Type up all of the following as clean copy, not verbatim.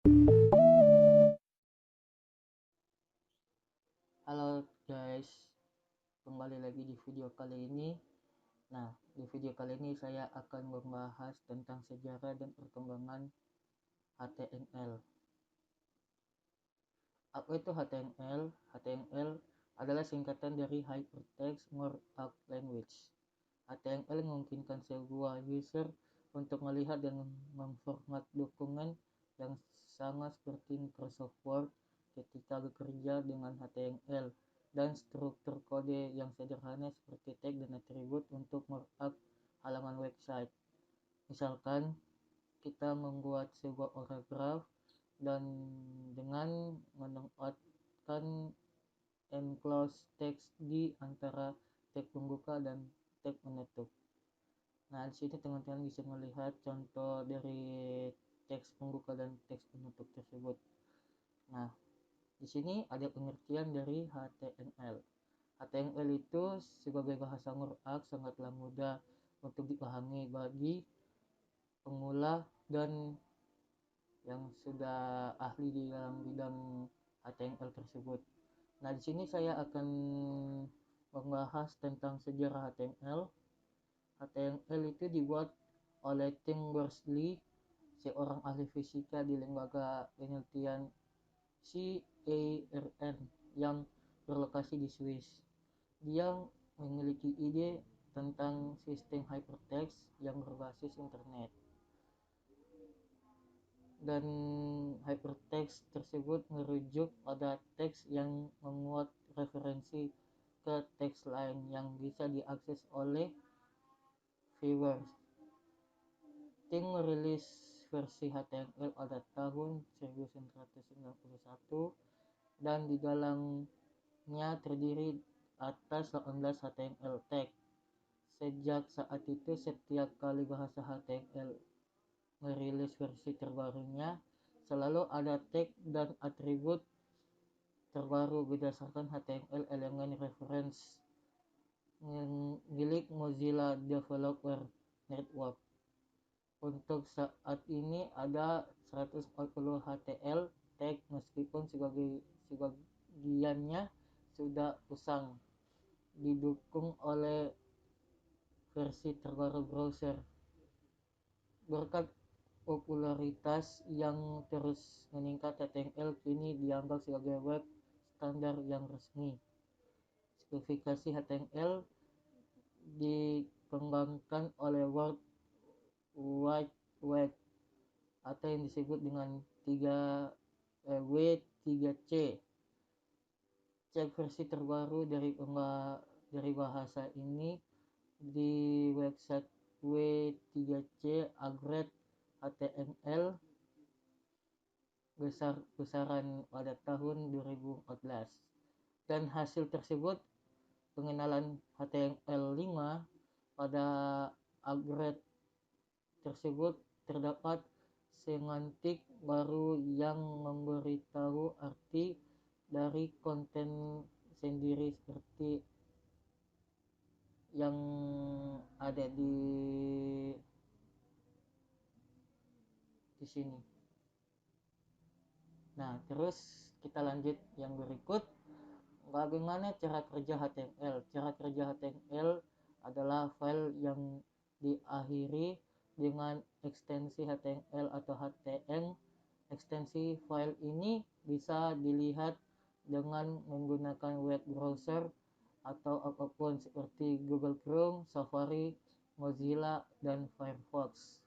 Halo guys, kembali lagi di video kali ini. Nah, di video kali ini saya akan membahas tentang sejarah dan perkembangan HTML. Apa itu HTML? HTML adalah singkatan dari Hypertext Markup Language. HTML memungkinkan sebuah user untuk melihat dan memformat dokumen yang sama seperti Microsoft Word ketika bekerja dengan HTML, dan struktur kode yang sederhana seperti tag dan atribut untuk markup halaman website. Misalkan kita membuat sebuah paragraf dan dengan menempatkan enclose text di antara tag pembuka dan tag penutup. Nah, di sini teman-teman bisa melihat contoh dari teks pembuka dan teks penutup tersebut. Nah, di sini ada pengertian dari HTML. HTML itu sebagai bahasa markup sangatlah mudah untuk dipahami bagi pemula dan yang sudah ahli di dalam bidang HTML tersebut. Nah, di sini saya akan membahas tentang sejarah HTML. HTML itu dibuat oleh Tim Berners-Lee, seorang ahli fisika di lembaga penelitian CERN yang berlokasi di Swiss. Dia memiliki ide tentang sistem hypertext yang berbasis internet, dan hypertext tersebut merujuk pada teks yang memuat referensi ke teks lain yang bisa diakses oleh viewers. Tim merilis versi HTML pada tahun 1991 dan di dalamnya terdiri atas 18 HTML tag. Sejak saat itu, setiap kali bahasa HTML merilis versi terbarunya, selalu ada tag dan atribut terbaru berdasarkan HTML Element Reference milik Mozilla Developer Network. Untuk saat ini ada 140 HTML tag, meskipun sebagiannya sudah usang didukung oleh versi terbaru browser. Berkat popularitas yang terus meningkat, HTML kini dianggap sebagai web standar yang resmi. Spesifikasi HTML dikembangkan oleh World Wide Web atau yang disebut dengan W3C. Cek versi terbaru dari bahasa ini di website W3C Upgrade HTML besaran pada tahun 2014. Dan hasil tersebut, pengenalan HTML5 pada upgrade tersebut terdapat semantik baru yang memberitahu arti dari konten sendiri seperti yang ada di sini. Nah, terus kita lanjut yang berikut. Bagaimana cara kerja HTML? Cara kerja HTML adalah file yang diakhiri dengan ekstensi HTML atau HTML. Ekstensi file ini bisa dilihat dengan menggunakan web browser atau apapun seperti Google Chrome, Safari, Mozilla, dan Firefox.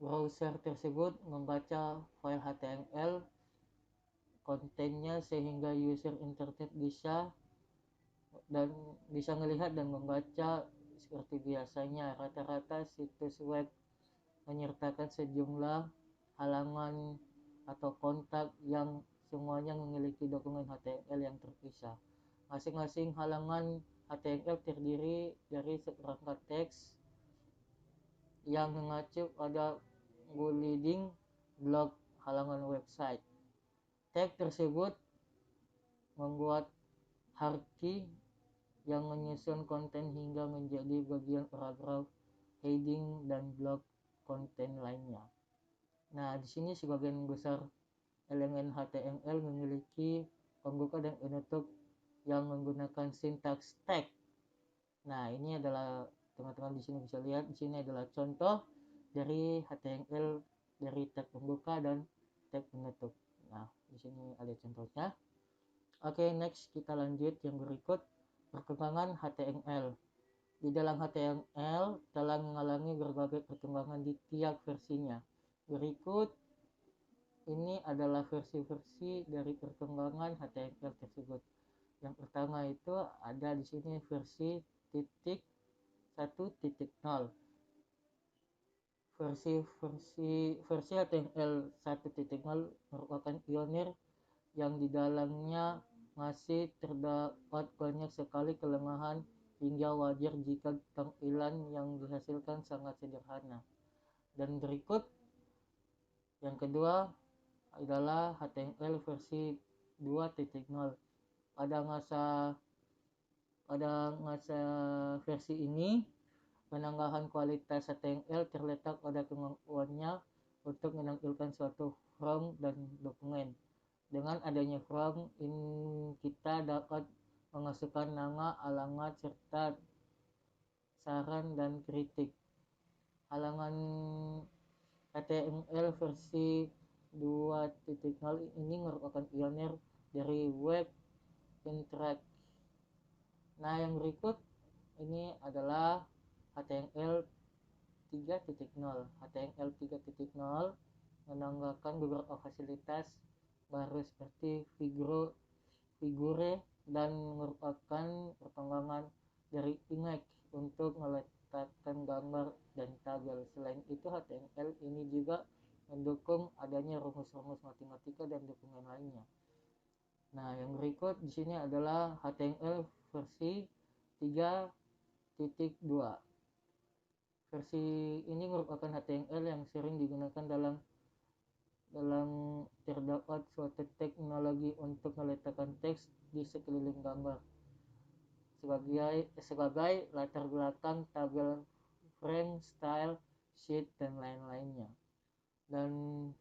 Browser tersebut membaca file HTML kontennya sehingga user internet bisa melihat dan membaca seperti biasanya. Rata-rata situs web menyertakan sejumlah halaman atau kontak yang semuanya memiliki dokumen HTML yang terpisah. Masing-masing halaman HTML terdiri dari seperangkat teks yang mengacu pada building block halaman website. Tag tersebut membuat hierarki yang menyusun konten hingga menjadi bagian paragraf, heading, dan blok konten lainnya. Nah, di sini sebagian besar elemen HTML memiliki pembuka dan penutup yang menggunakan sintaks tag. Nah, ini adalah teman-teman di sini bisa lihat, di sini adalah contoh dari HTML dari tag pembuka dan tag penutup. Nah, di sini ada contohnya. Oke, next kita lanjut yang berikut, perkembangan HTML. Di dalam HTML telah mengalami berbagai perkembangan di tiap versinya. Berikut ini adalah versi-versi dari perkembangan HTML tersebut. Yang pertama itu ada di sini versi 1.0. Versi HTML 1.0 merupakan pionir yang di dalamnya masih terdapat banyak sekali kelemahan hingga wajar jika tampilan yang dihasilkan sangat sederhana. Dan berikut yang kedua adalah HTML versi 2.0. Pada masa versi ini, penambahan kualitas HTML terletak pada kemampuannya untuk menampilkan suatu form dan dokumen. Dengan adanya form, kita dapat memasukkan nama, alamat, serta saran dan kritik. Halaman HTML versi 2.0 ini merupakan pionir dari web interact. Nah, yang berikut ini adalah HTML 3.0. HTML 3.0 menambahkan beberapa fasilitas baru seperti figure dan merupakan perkembangan dari image untuk meletakkan gambar dan tabel. Selain itu, HTML ini juga mendukung adanya rumus-rumus matematika dan dokumen lainnya. Nah, yang berikut di sini adalah HTML versi 3.2. Versi ini merupakan HTML yang sering digunakan dalam terdapat suatu teknologi untuk meletakkan teks di sekeliling gambar sebagai latar belakang tabel, frame, style, sheet, dan lain-lainnya. Dan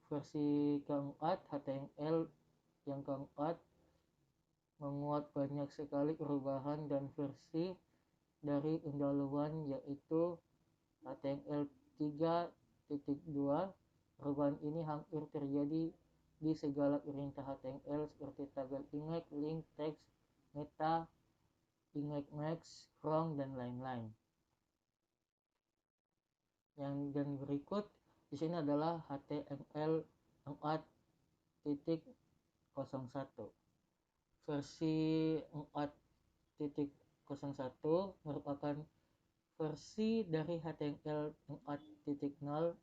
versi keempat, HTML yang keempat memuat banyak sekali perubahan dan versi dari pendahuluan, yaitu HTML 3.2. Perubahan ini hampir terjadi di segala perintah HTML seperti tabel image, link, text, meta, image max, from, dan lain-lain. Dan berikut di sini adalah HTML 4.01. Versi 4.01 merupakan versi dari HTML 4.0.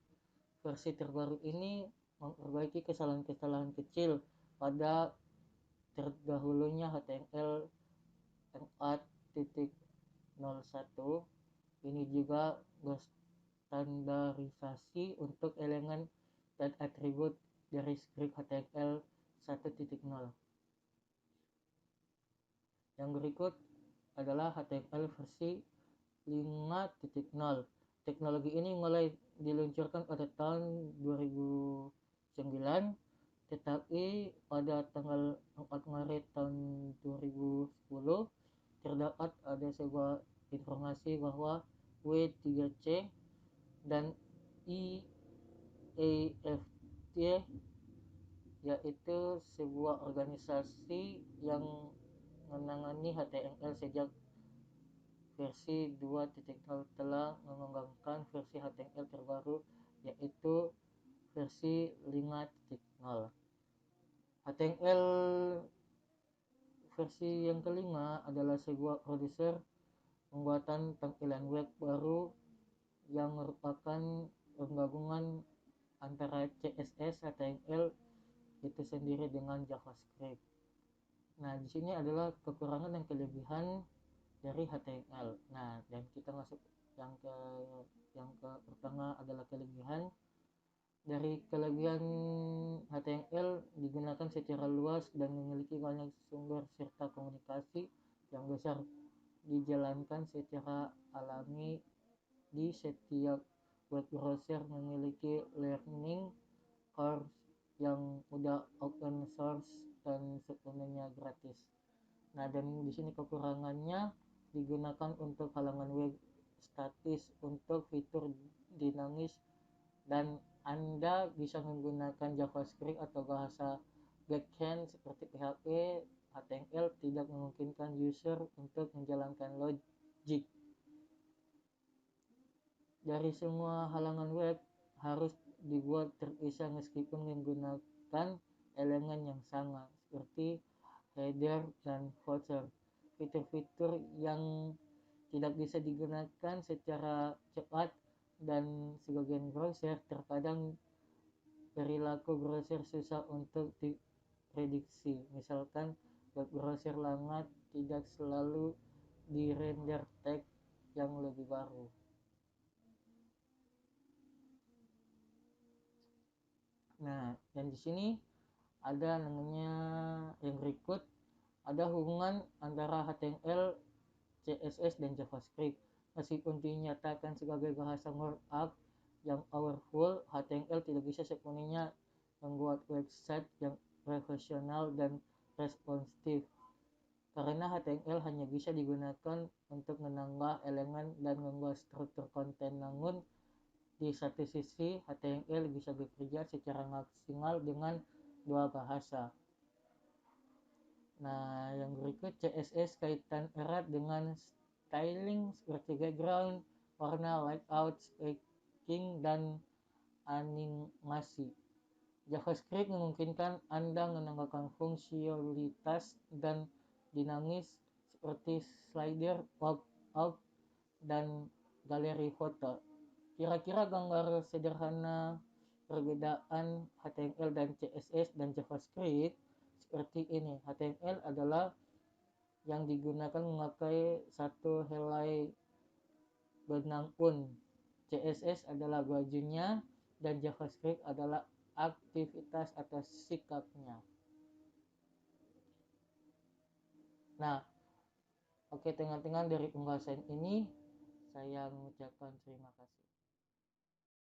Versi terbaru ini memperbaiki kesalahan-kesalahan kecil pada terdahulunya HTML 4.01. Ini juga berstandarisasi untuk elemen dan atribut dari script HTML 1.0. Yang berikut adalah HTML versi 5.0. Teknologi ini mulai diluncurkan pada tahun 2009, tetapi pada tanggal 4 Maret tahun 2010 terdapat ada sebuah informasi bahwa W3C dan IAFT, yaitu sebuah organisasi yang menangani HTML sejak versi 2.0, telah mengembangkan versi HTML terbaru, yaitu versi 5.0. HTML versi yang kelima adalah sebuah produser pembuatan tampilan web baru yang merupakan penggabungan antara CSS, HTML itu sendiri dengan JavaScript. Nah, di sini adalah kekurangan dan kelebihan dari HTML. Nah, dan kita masuk yang ke pertama adalah kelebihan. Dari kelebihan, HTML digunakan secara luas dan memiliki banyak sumber serta komunikasi yang besar, dijalankan secara alami di setiap web browser, memiliki learning course yang udah open source dan sepenuhnya gratis. Nah, dan di sini kekurangannya digunakan untuk halaman web statis untuk fitur dinamis, dan Anda bisa menggunakan JavaScript atau bahasa backend seperti PHP. HTML tidak memungkinkan user untuk menjalankan logik. Dari semua halaman web harus dibuat terpisah meskipun menggunakan elemen yang sama seperti header dan footer. Fitur-fitur yang tidak bisa digunakan secara cepat dan sebagian browser. Terkadang perilaku browser susah untuk diprediksi. Misalkan web browser lama tidak selalu di-render tag yang lebih baru. Nah, dan di sini ada namanya yang berikut, ada hubungan antara HTML, CSS, dan JavaScript. Meskipun dinyatakan sebagai bahasa markup yang powerful, HTML tidak bisa sepenuhnya membuat website yang profesional dan responsif. Karena HTML hanya bisa digunakan untuk menambah elemen dan membuat struktur konten, namun di satu sisi, HTML bisa bekerja secara maksimal dengan dua bahasa. Nah, yang berikut CSS kaitan erat dengan styling seperti background, warna, layout, spacing, dan animasi. JavaScript memungkinkan Anda menambahkan fungsionalitas dan dinamis seperti slider, pop-up, dan galeri foto. Kira-kira gambar sederhana perbedaan HTML dan CSS dan JavaScript seperti ini. HTML adalah yang digunakan memakai satu helai benang pun. CSS adalah bajunya dan JavaScript adalah aktivitas atau sikapnya. Nah, oke, tengah-tengah dari pembahasan ini saya mengucapkan terima kasih.